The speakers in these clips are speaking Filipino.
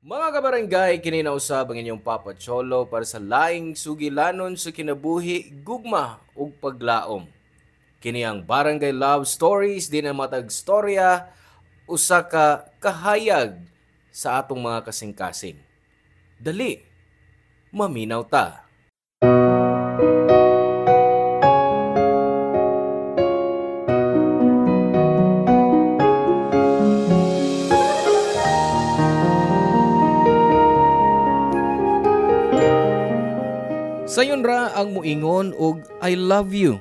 Mga kabarangay, kininausab ang inyong Papa Cholo para sa laing sugilanon sa kinabuhi, gugma ug paglaom. Kini ang Barangay Love Stories, di na matag storya, usa ka kahayag sa atong mga kasing-kasing. Dali, maminaw ta. Sayon ra ang muingon og I love you.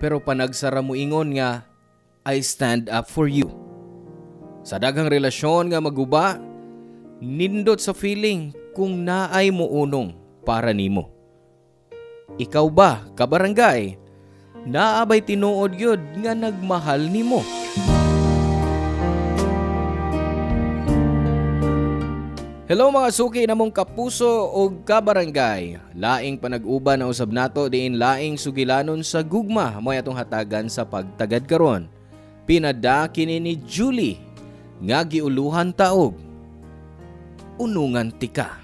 Pero panagsara muingon nga I stand up for you. Sa daghang relasyon nga maguba, nindot sa feeling kung naay muunong para nimo. Ikaw ba, kabarangay, naabay tinuod yun nga nagmahal nimo? Hello mga suki namong kapuso o kabarangay. Laing panag-uban na usab nato diin laing sugilanon sa gugma mo atong hatagan sa pagtagad karon. Pinada kini ni Julie nga giuluhan taog. Unungan tika.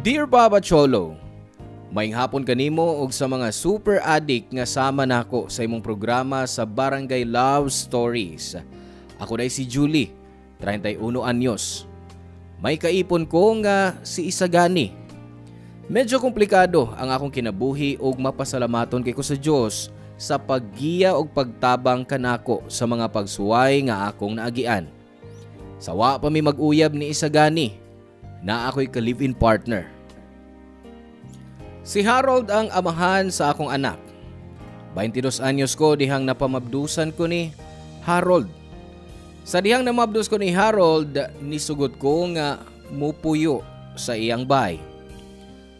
Dear Papa Cholo, maayong hapon kanimo og sa mga super addict nga sama nako sa imong programa sa Barangay Love Stories. Ako day si Julie, 31 anyos. May kaipon ko nga si Isagani. Medyo komplikado ang akong kinabuhi ug mapasalamaton kay ko sa Dios sa paggiya og pagtabang kanako sa mga pagsuway nga akong naagian. Sawa pa mi mag-uyab ni Isagani na ako'y ka-live-in partner. Si Harold ang amahan sa akong anak. 22 anyos ko dihang napamabdusan ko ni Harold. Sa dihang namabdos ko ni Harold, nisugot ko nga mupuyo sa iyang bahay.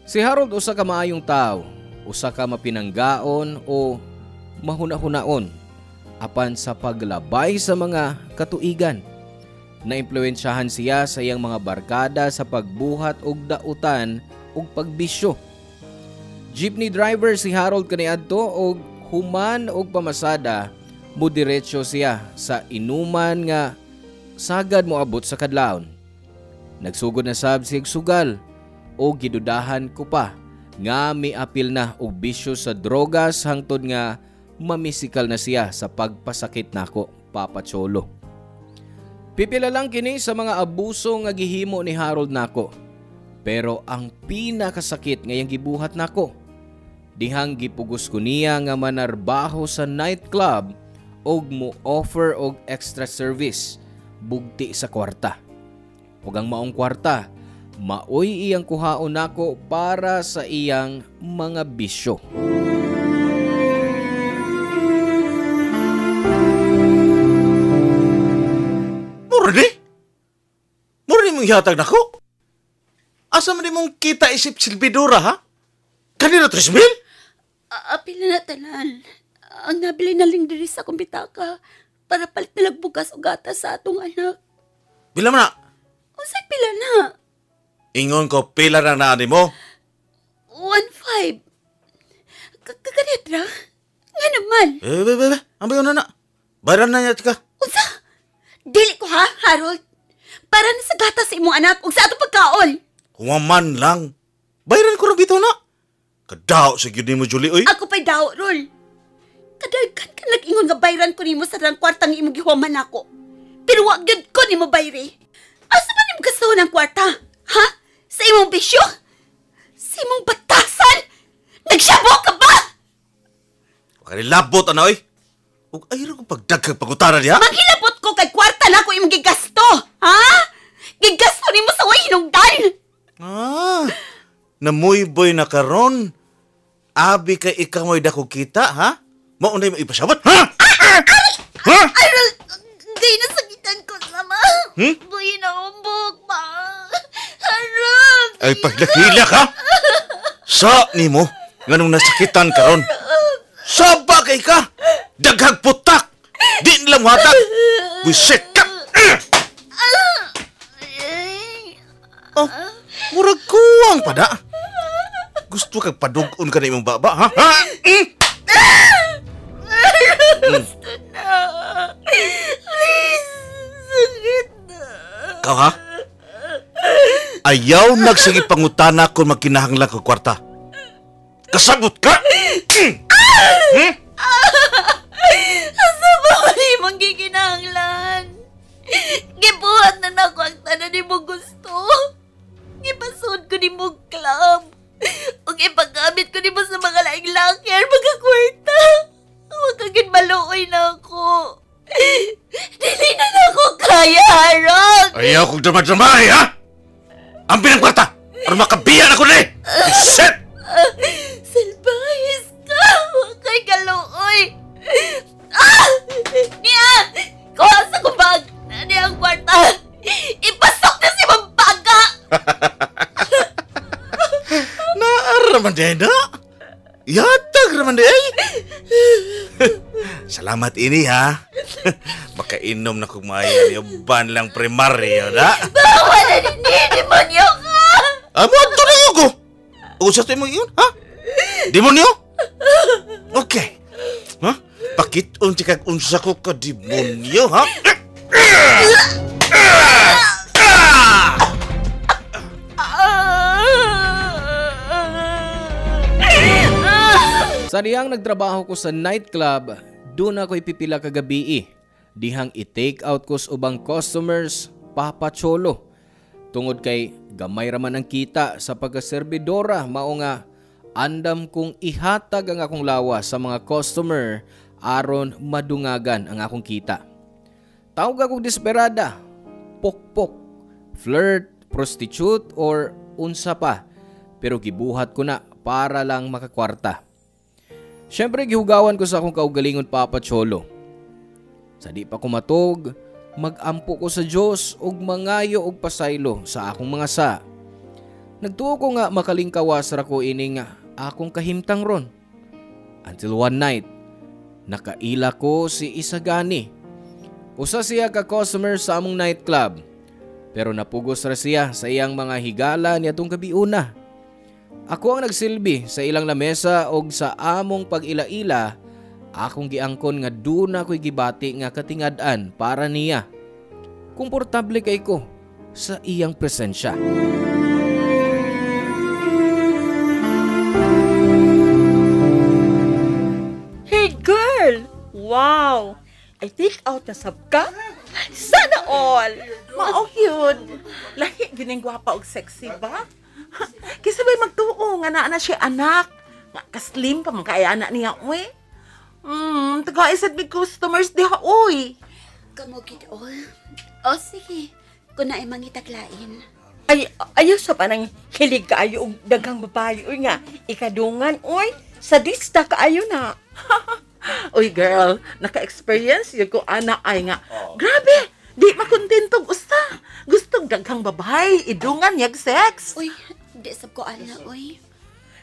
Si Harold usa ka maayong tao, usa ka mapinanggaon o mahuna-hunaon apan sa paglabay sa mga katuigan. Naimpluwensyahan siya sa iyang mga barkada sa pagbuhat og dautan og pagbisyo. Jeepney driver si Harold kaniadto og human og pamasada. Mudiretso siya sa inuman nga sagad mo abot sa kadlawon. Nagsugod na sab siyang sugal o gidudahan ko pa nga miapil na og bisyo sa drogas hangtod nga mamisikal na siya sa pagpasakit nako, Papa Cholo. Pipila lang kini sa mga abuso nga gihimo ni Harold nako. Pero ang pinakasakit nga yang gibuhat nako, dihang gipugos ko niya nga manarbaho sa nightclub og mo offer og extra service bugti sa kwarta. Ug ang maong kwarta, maoy iyang kuhaon nako para sa iyang mga bisyo. Mura mong ihatag nako? Asa man mong kita isip silbidora ha? Kanina 3,000? Apil na tanan. Ang nabili na lang diri sa kumbitaka para palit na bugas o gatas sa atong anak. Pila man na? Unsay pila na? Ingon ko pila na naani mo? 1,500. Kaganit ra? Nga naman. Ambayo na na. Bayaran na niya tika. Unsa? Dili ko ha, Harold. Para na sa gatas sa imong anak ug sa atong pagkaon. Huwaman lang. Bayaran ko rin bitaw na. Kadaw sa gyud nimo Julie oy. Ako pa'y daw, Rol. Kadaghan ka nag-ingon nga bayran ko nimo sa rang kwartang imong gihuman ako. Pero wag gyud ko nimo bayri. Asa man nimo gastahon ang kwarta? Ha? Sa imong bisyo? Sa imong batasan? Nagsabo ka ba? Makalilabot ana oy. Ug ayro ko pagdagkag pagutaran niya. Maghilabot ko kay kwarta na ko imong gigasto. Ha? Gigasto nimo sa way hinungdan. Namuy boy na karon. Abi kay ikaw mo'y dako kita, ha? Maunay mo ipasabot, ha? Ha? Aral, gay nasakitan ko sama. Boy na umbok ba? Aral. Ay paglakilak, ha? Sa ni mo, nganong nasakitan karon. Saba kay ka! Daghag putak! Di nilang hatag! Wisit ka! Oh, murag kuwang pada. Gusto kag padugon ka na imong baba, ha? Ha? Gusto na. Please. ikaw, ha? Ayaw nagsige pangutana kung magkinahanglan ko kwarta. Kasabot ka! Asa ba wala mong giginahanglan? Gibuhat na nako ang tanan ni mo gusto. Gipasud ko ni mo club. O ipagamit ko ni mo sa mga laing lakir, mga kwarta. Huwag kagin maluoy na ako. Dili na ako kaya, Harold. Ayaw kong drama-dramahe, ha? Ang pinang kwarta! Para makabiyan ako na eh! Shit! Salbahis ka! Huwag kay kaluoy! Niya! Kuha sa kubag! Niya ang kwarta! Ipasok na si Mampaga! Naaraman din, ha? Yatag raman din! Salamat ini, ha? Makainom na kumayan yung ban lang primaryo, ha? Bawa na din! Demonyo ka! Amo, ito na yun ko! Usap tayo mo yun, ha? Demonyo? Okay. Ha? Pakit-un tikag unsa ko ka demonyo, ha? Sa dihang nagtrabaho ko sa nightclub, doon ako ipipila kagabi. Dihang i-take out ko sa ubang customers, papacholo. Tungod kay gamay raman ang kita sa pagkaserbidora, mao nga andam kong ihatag ang akong lawa sa mga customer aron madungagan ang akong kita. Tawag akong desperada, pokpok, flirt, prostitute or unsa pa, pero gibuhat ko na para lang makakwarta. Siyempre gihugawan ko sa akong kaugalingon papacholo. Sa di pa kumatog, magampo ko sa Diyos ug mangayo og pasaylo sa akong mga sa. Nagtuo ko nga makalingkawas ra ko ining akong kahimtang ron. Until one night, nakaila ko si Isagani. Usa siya ka customer sa among nightclub. Pero napugos ra siya sa iyang mga higala niadtong gabi una. Ako ang nagsilbi sa ilang lamesa og sa among pag-ila-ila, akong giangkon nga duna ko'y gibati nga katingad-an para niya. Komportable kay ko sa iyang presensya. Hey girl! Wow! I take out na sab ka? Sana all! Mao yun! Lahi gining gwapa og sexy ba? Kisabay magtuo nga na siya anak. Nga kaslim pa man kay anak niya, uy. Taga-isad big customers diha, uy. Kamugid all. O sige, kung na ay mangitaglain. Ayaw sa panang hilig kaayo og daghang babae, uy nga. Ikadungan, uy. Sadista kaayo na. Uy girl, naka-experience yun ko anak ay nga. Grabe! Di makontentog usa. Gustong daghang babae, idungan yag sex. Uy, di sab ko ana, uy.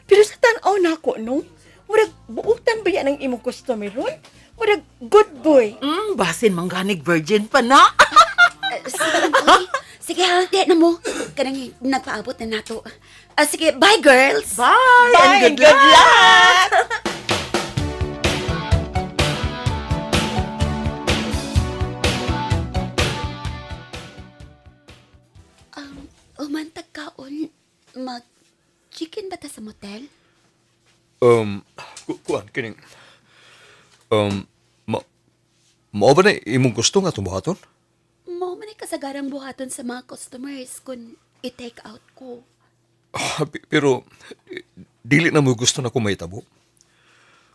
Pero sa tanaw na ako, no? Murag buutan ba yan ang imong customer ron? Murag good boy. Basin mangganig virgin pa na. Sige, ha, di na mo. Kanang nagpaabot na nato. Sige, bye girls! Bye and good luck! Umantag kaon, mag-chicken ba ta sa motel? Kuan, kining, mao ba na imong gusto nga tumbuhaton? Mo man ay kasagarang buhaton sa mga customers kung i-take out ko. Pero, dili na mo gusto na kung may tabo.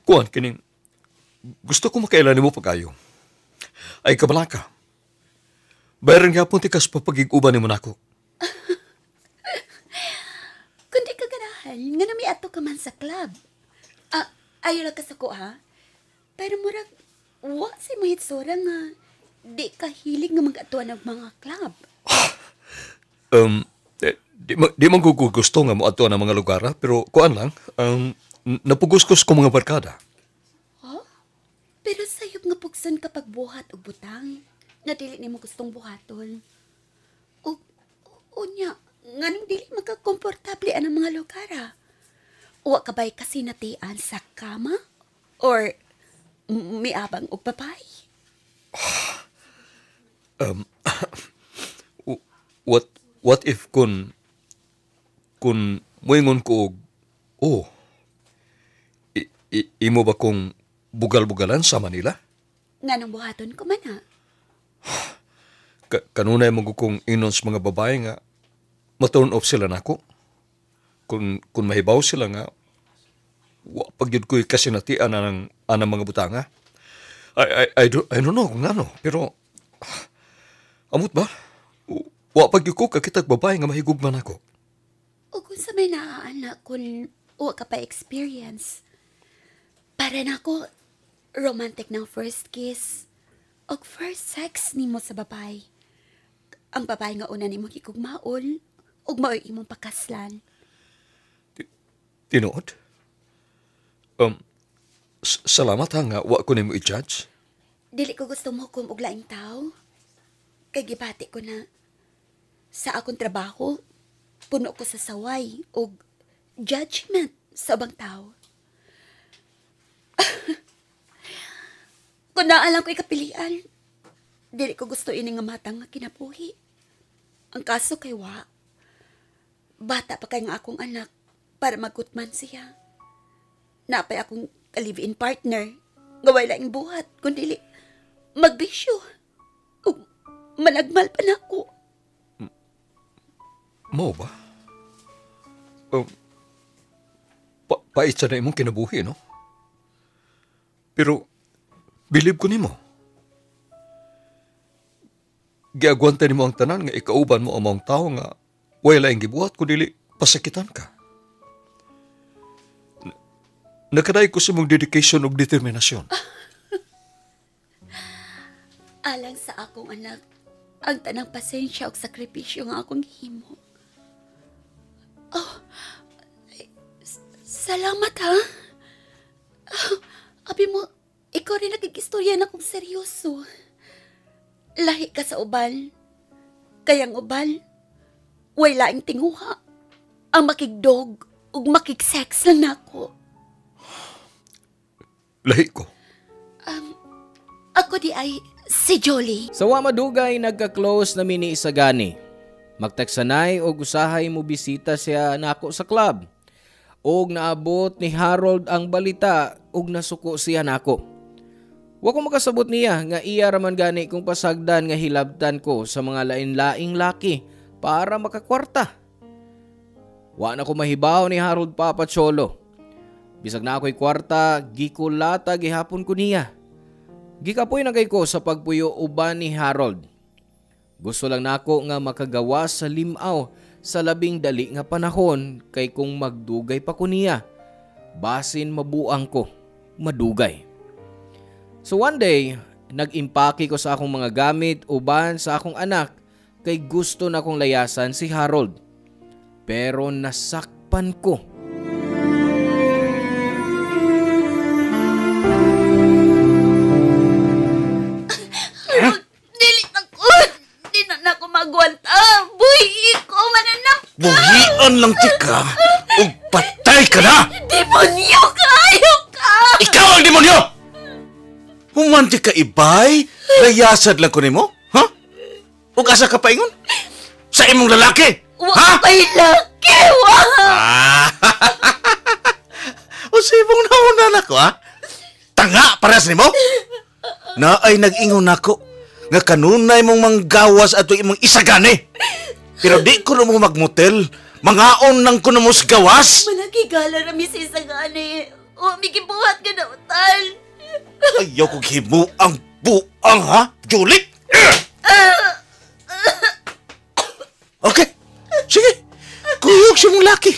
Kuan, kining, gusto ko makailan mo pag-ayo. Ay, kabala ka. Bayaran nga po tikas papagig-uban ni mo na ako. Kung di ka ganahan, nga nami ato ka man sa club. Ayaw lang ka sa ko, ha? Pero murag, wa si mo hitsura nga di ka hilig nga mag-atuan ng mga club. Di man ko gusto nga mo ato ng mga lugar, pero kuan lang, napuguskus ko mga barkada. Oh? Pero sayop nga pugson kapag buhat o butang, nga dili ni mo gustong buhaton. Unya, nga nung dili magkakomportable ang mga lugar, ha? Uwa ka ba'y kasi natian sa kama? Or may abang o papay? what if kun moingon ko og, oh, imo ba kong bugal-bugalan sa Manila? Nga nang buhaton ko man ha. Kanunay mo kong inon sa mga babae nga ma-turn off sila nako. Kung mahibaw sila nga wa pagyud ko'y kasinatian ng mga butanga. I don't know kung ano, pero amot ba? Wa pagyud ko kakitag babae nga mahigugman ako. O kung sa may naaanak kung wa ka pa experience. Para na ako, romantic ng first kiss o first sex nimo sa babae. Ang babae nga una nimo higugmaon ug mao'y imong pakaslan. Tinuod? Salamat ha nga wa ko nimo i-judge. Dili ko gusto mo kung og laing tao. Kay gibati ko na sa akong trabaho, puno ko sa saway o judgment sa ubang tao. Kung naalang ko ikapilian, dili ko gusto ini nga matang nga kinabuhi. Ang kaso kay wa, bata pa kay nga akong anak para magkutman siya. Napay akong live-in partner, nga wala laing buhat, kundi magbisyo. O managmal pa na ako. Mo ba? Pait sa na imong kinabuhi, no? Pero, bilib ko nimo. Giagwanta nimo ang tanan nga ikauban mo ang mga tao nga wala ang gibuhat kundi pasakitan ka. Nakaday ko sa mong dedication ug determinasyon. Alang sa akong anak, ang tanang pasensya ug sakripisyo nga akong himo. Oh, salamat ha. Abi mo, ikaw rin nagkikistorya na kong seryoso. Lahi ka sa uban. Kayang uban, wala ang tinguha. Ang makigdog ug makigsex lang nako. Lahi ko. Ako di ay si Jolie. Sa wa madugay nagka-close na mini isagani. Magtaksanay og usahay mo bisita siya nako sa club. Og naabot ni Harold ang balita og nasuko siya nako. Wa ko makasabot niya nga iya raman gani kung pasagdan nga hilabtan ko sa mga lain-laing laki para makakwarta. Wa na ko mahibaw ni Harold Papa Cholo. Bisag na ako'y kwarta, gikulata gihapon ko niya. Gikapoy na kay ko sa pagpuyo uban ni Harold. Gusto lang nako nga makagawa sa limaw sa labing dali nga panahon kay kung magdugay pa ko niya. Basin mabuang ko, madugay. So one day, nag-impake ko sa akong mga gamit uban sa akong anak kay gusto na kong layasan si Harold. Pero nasakpan ko. Buhian lang tika ug patay ka na! Demonyo ka! Ayaw ka! Ikaw ang demonyo! Humanti ka ibay? Layasad lang ko nimo? Ha? Ug asa ka paingon? Sa imong lalaki? Ha? Wa kay laki! Wa! O sa imong naunan ako, ha? Tanga paras nimo? Na ay nag-ingon ako nga kanunay mong manggawas ato imong isagani. Pero di ko na mo magmotel. Mangaon lang ko na mo sa gawas. Managigala na mi sa isagani. O, may gibuhat ka na utal. Ayaw kong himuang buang, ha? Julie? Okay. Sige. Kuyog siya mong laki.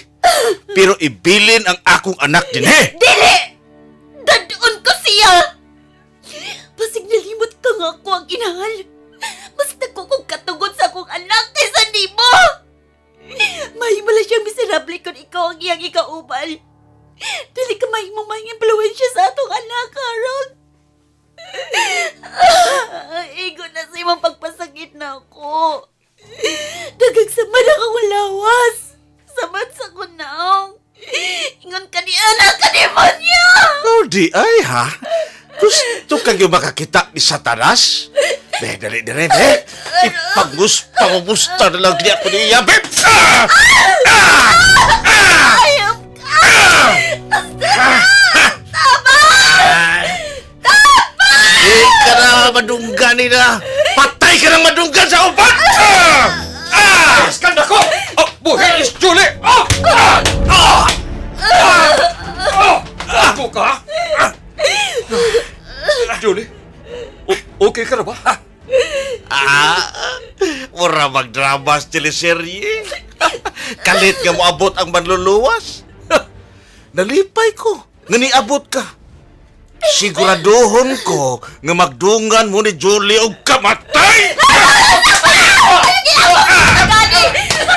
Pero ibilin ang akong anak din, he. Dili! Dadoon ko siya! Basig nalimot ka nga ako ang inahal. Basta ko kung katugod sa akong anak kaysa di mo! Mahimala siyang miserable kung ikaw ang iyang ikaubal. Dili ka mahimong impluwensya sa atong anak, Harold. Igo na sa imong pagpasakit na ako. Dagag sama na kang lawas. Samat sa kunaong. Ingon ka ni anak ka, demonyo! Oh, di ay, ha? Gusto kang yung makakita ni Satanas? Dali, be. Pangumusta na lang niya ko niya, be. Ayop ka! Di ka na madunggan nila. Patay ka ng madunggan sa upat! Iskanda ko! Buhay is Julie! Ako ka? Julie? Okay ka na ba? Mura magdrama sa teleserye. Kalit nga mo abot ang manluluwas. Nalipay ko. Nga niabot ka. Siguraduhon ko nga magdungan mo ni Julie og kamatay!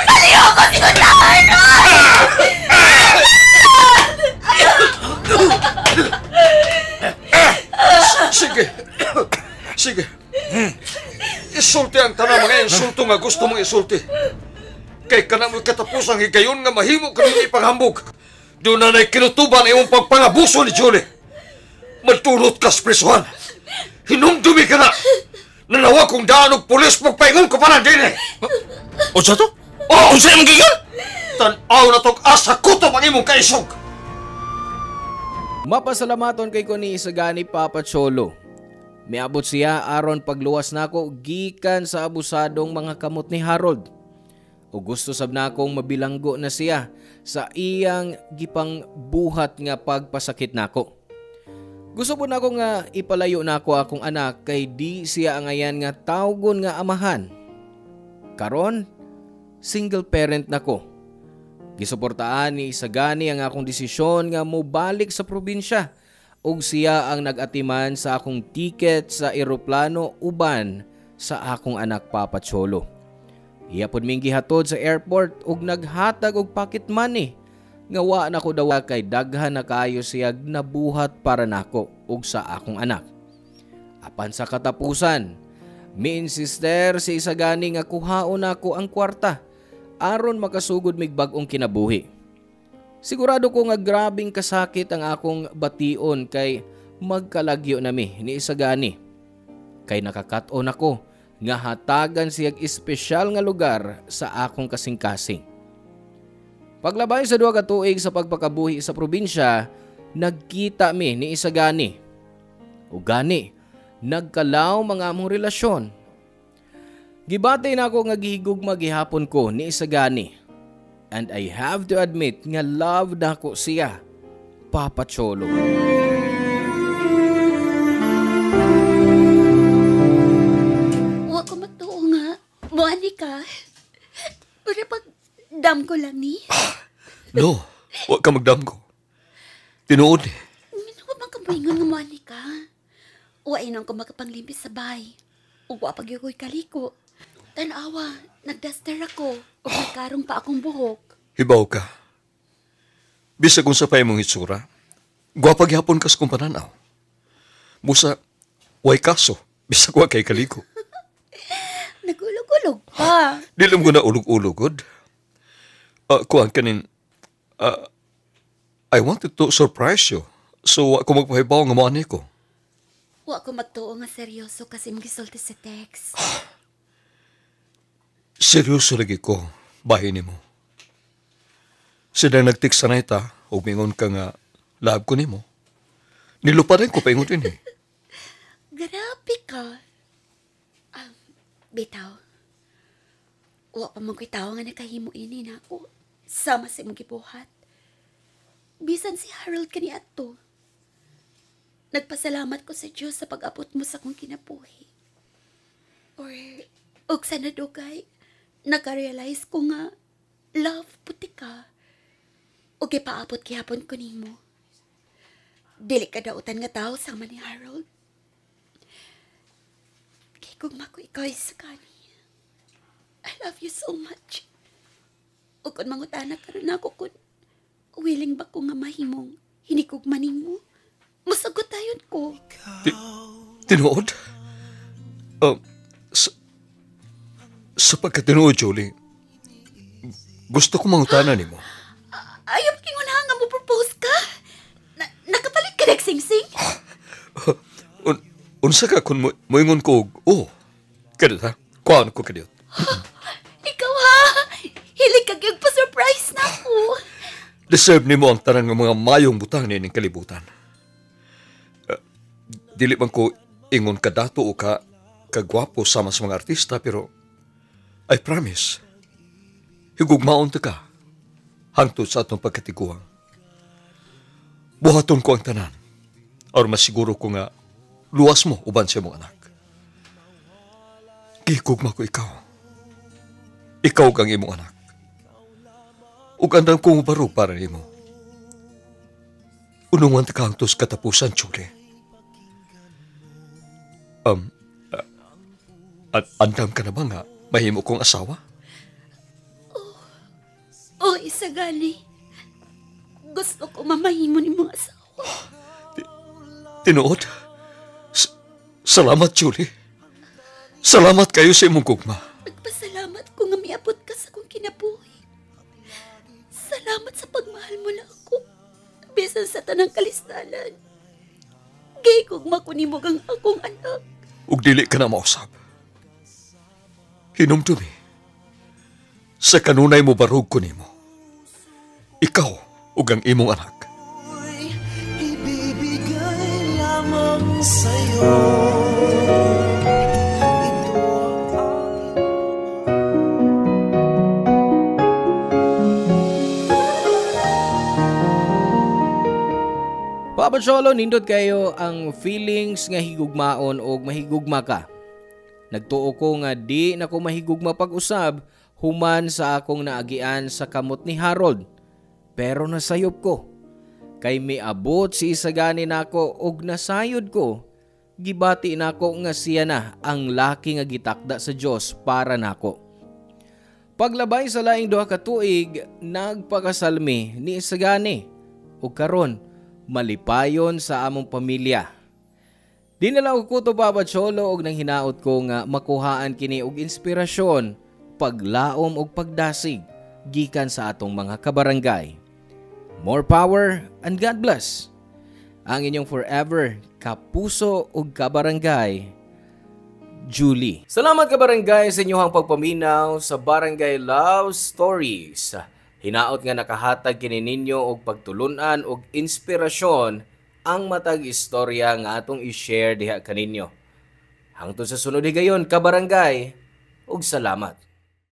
Ayoko sigurahan! Sige. Isulti ang tanang mga insulto nga gusto mong isulti. Kay ka na mo katapusang higayon nga mahimo ka nila ipanghambog. Doon na na'y kinutuban ang iyong pagpangabuso ni Julie. Magtulot ka sa prisuhan. Hinumdumi ka na. Nanawa kong daan og pulis pagpaingon ko pa na din eh. O sa to? O sa imong gigon? Tan-aw na tong asa kutob ang imong kaisog. Mapasalamaton kay ko ni Isagani Papa Cholo. Miabot siya aron pagluwas nako gikan sa abusadong mga kamot ni Harold. O gusto sab nakong mabilanggo na siya sa iyang gipang buhat nga pagpasakit nako. Gusto po nako nga ipalayo nako akong anak kay di siya ang ayan nga tawgon nga amahan. Karon, single parent nako. Gisuportaan ni Isagani ang akong desisyon nga mobalik sa probinsya ug siya ang nag-atiman sa akong ticket sa eroplano uban sa akong anak Papa Cholo. Iya pod ming gihatod sa airport ug naghatag og pocket money nga wa na ko daw kay daghan na kaayo siya nabuhat para nako ug sa akong anak. Apan sa katapusan, mi-insister si Isagani nga kuhaon nako ang kwarta aron makasugod mig bag-ong kinabuhi. Sigurado ko nga grabing kasakit ang akong bation kay magkalagyo nami ni Isagani. Kay nakakaton ako nga hatagan siyag espesyal nga lugar sa akong kasing-kasing. Paglabay sa 2 ka tuig sa pagpakabuhi sa probinsya, nagkita mi ni Isagani. O gani, nagkalaw mga among relasyon. Gibatay na ako nga gihigugma gihapon ko ni Isagani. And I have to admit nga love na ko siya, Papa Cholo. Wa ko magtuo nga. Buhani ka. Pero pag dam ko lang ni. No, huwag ka magdamgo. Tinuod eh. Wa man ka buingon nga buhani ka. Wa inong ko makapanglimpis sa bahay. Wa pag yukoy kaliko. Tanawa, nagduster ako. O nagkarong pa akong buhok. Hibaw ka. Bisa kung sa pay mong itsura, gwapag yapon kas kung pananaw. Musa, way kaso, bisa ko kay kaliko. Nagulog-ulog pa. Dilam ko na ulog-ulogod. Kuhan kanin, I wanted to surprise you. So, ako magpahibaw nga maani ko. Wa ko magtuo nga seryoso kasi magisulti sa text. Seryoso lagi ko, bahin ni mo. Sila nagtiksa na ita, umingon ka nga, lab ko ni mo. Niluparin ko pa ingon din eh. Grabe ka. Bitaw. Wa pa mong tao nga nakahimo ini na ako. Sama sa imong gibuhat. Bisan si Harold kani ato. Nagpasalamat ko sa Diyos sa pag-abot mo sa kong kinabuhi. Og sa nadugay, nakarealize ko nga, love, puti ka. O gipaabot gihapon ko nimo. Dili ka dautan nga tao sama ni Harold. Kay gugma ko ikaw sa kani. I love you so much. O kung mangutana ka rin ako kung willing ba ko nga mahimong hinikugma nimo, musagot tayon ko. Tinuod? Sa pagkatinuod, Julie, gusto ko mangutana ni mo. Ayaw kingon nga mo propose ka? Nakapalit ka nagsing-sing? Unsa ka kung moingon ko, Kadiyot ha? Kuhaan ko kadiyot. Ikaw ha! Hilig ka gyud pa-surprise na ako. Deserve ni mo ang tanang ng mga mayong butang nining kalibutan. Dili man ko ingon ka dato o ka kagwapo sama sa mga artista, pero I promise, higugmaon ta ka hangtod sa atong pagkatiguang. Buhaton ko ang tanan, or masiguro ko nga luwas mo uban sa mong anak. Gigugma ko ikaw. Ikaw kang imong anak. Ug andam kong barog para nimo. Unungan ta ka hangtod sa katapusan, Julie. Andam ka na ba nga mahimo kong asawa? Oh, isa gani. Gusto ko mamahimo ni mga asawa. Tinuod? Salamat, Julie. Salamat kayo sa imong gugma. Nagpasalamat ko nga miabot ka sa kong kinabuhi. Salamat sa pagmahal mo na ako. Bisan sa tanang kalistanan. Gay kugma ko nimo kang akong anak. Ug dili ka na mausap. Hinumdumi. Sa kanunay mo barog ko nimo. Ikaw ug ang imong anak. Ibibigay lamang sa'yo. Papa Cholo, nindot kayo ang feelings nga higugmaon o mahigugma ka. Nagtuo ko nga di na ko mahigugma pag-usab human sa akong naagian sa kamot ni Harold. Pero nasayop ko. Kay miabot si isagani nako og nasayod ko. Gibati nako nga siya na ang laki nga gitakda sa Dios para nako. Paglabay sa laing duha ka tuig, nagpakasalmi ni isagani. Ug karon malipayon sa among pamilya. Dinala ko to Papa Cholo og nang hinaot ko nga makuhaan kini og inspirasyon, paglaom og pagdasig gikan sa atong mga kabarangay. More power and God bless. Ang inyong forever kapuso ug kabarangay, Julie. Salamat kabarangay sa inyong pagpaminaw sa Barangay Love Stories. Hinaot nga nakahatag kini ninyo og pagtulunan og inspirasyon ang matag istorya nga atong i-share diha kaninyo. Hangtod sa sunod higayon kabarangay, ug salamat.